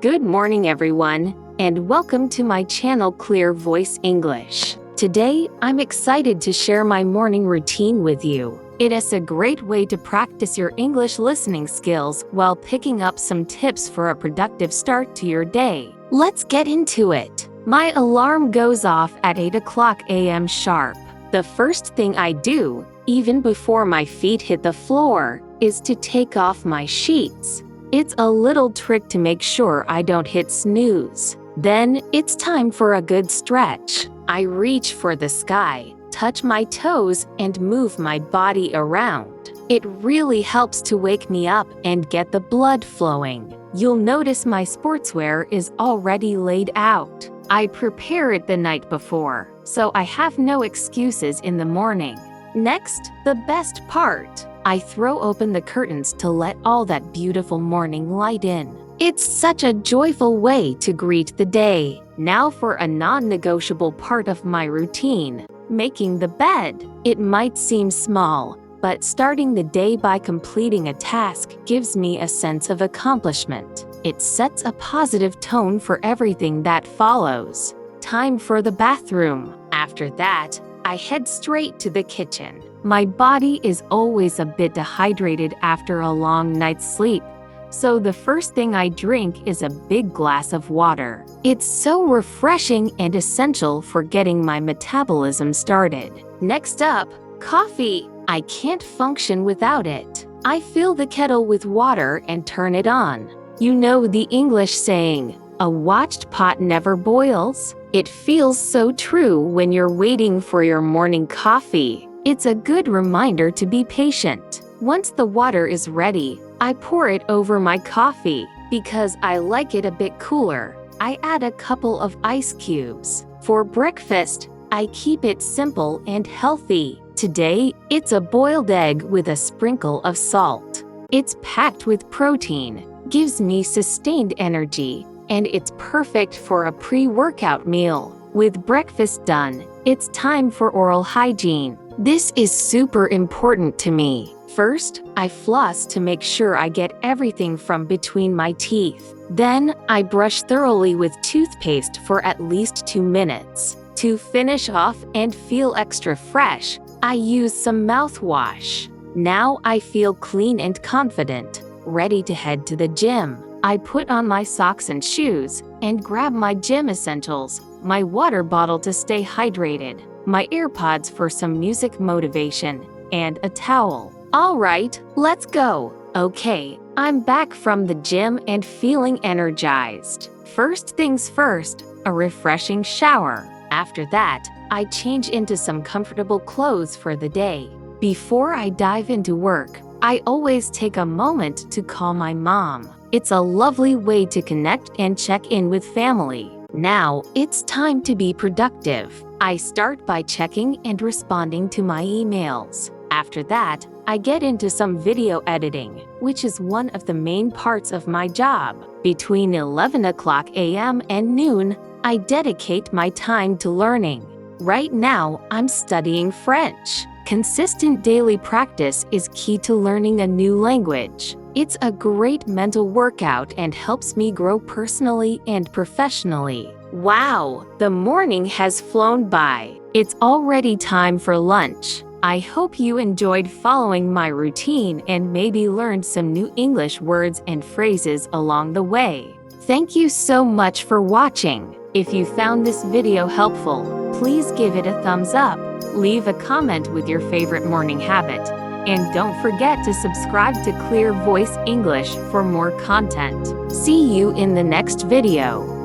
Good morning, everyone, and welcome to my channel Clear Voice English. Today, I'm excited to share my morning routine with you. It is a great way to practice your English listening skills while picking up some tips for a productive start to your day. Let's get into it. My alarm goes off at 8 o'clock a.m. sharp. The first thing I do, even before my feet hit the floor, is to take off my sheets. It's a little trick to make sure I don't hit snooze. Then, it's time for a good stretch. I reach for the sky, touch my toes, and move my body around. It really helps to wake me up and get the blood flowing. You'll notice my sportswear is already laid out. I prepare it the night before, so I have no excuses in the morning. Next, the best part. I throw open the curtains to let all that beautiful morning light in. It's such a joyful way to greet the day. Now for a non-negotiable part of my routine, making the bed. It might seem small, but starting the day by completing a task gives me a sense of accomplishment. It sets a positive tone for everything that follows. Time for the bathroom. After that, I head straight to the kitchen. My body is always a bit dehydrated after a long night's sleep, so the first thing I drink is a big glass of water. It's so refreshing and essential for getting my metabolism started. Next up, coffee. I can't function without it. I fill the kettle with water and turn it on. You know the English saying, "A watched pot never boils." It feels so true when you're waiting for your morning coffee. It's a good reminder to be patient. Once the water is ready, I pour it over my coffee. Because I like it a bit cooler, I add a couple of ice cubes. For breakfast, I keep it simple and healthy. Today, it's a boiled egg with a sprinkle of salt. It's packed with protein, gives me sustained energy, and it's perfect for a pre-workout meal. With breakfast done, it's time for oral hygiene. This is super important to me. First, I floss to make sure I get everything from between my teeth. Then, I brush thoroughly with toothpaste for at least 2 minutes. To finish off and feel extra fresh, I use some mouthwash. Now I feel clean and confident, ready to head to the gym. I put on my socks and shoes and grab my gym essentials, my water bottle to stay hydrated, my AirPods for some music motivation, and a towel. All right, let's go. Okay, I'm back from the gym and feeling energized. First things first, a refreshing shower. After that, I change into some comfortable clothes for the day. Before I dive into work, I always take a moment to call my mom. It's a lovely way to connect and check in with family. Now, it's time to be productive. I start by checking and responding to my emails. After that, I get into some video editing, which is one of the main parts of my job. Between 11 o'clock a.m. and noon, I dedicate my time to learning. Right now, I'm studying French. Consistent daily practice is key to learning a new language. It's a great mental workout and helps me grow personally and professionally. Wow, the morning has flown by. It's already time for lunch. I hope you enjoyed following my routine and maybe learned some new English words and phrases along the way. Thank you so much for watching. If you found this video helpful, please give it a thumbs up, leave a comment with your favorite morning habit, and don't forget to subscribe to Clear Voice English for more content. See you in the next video.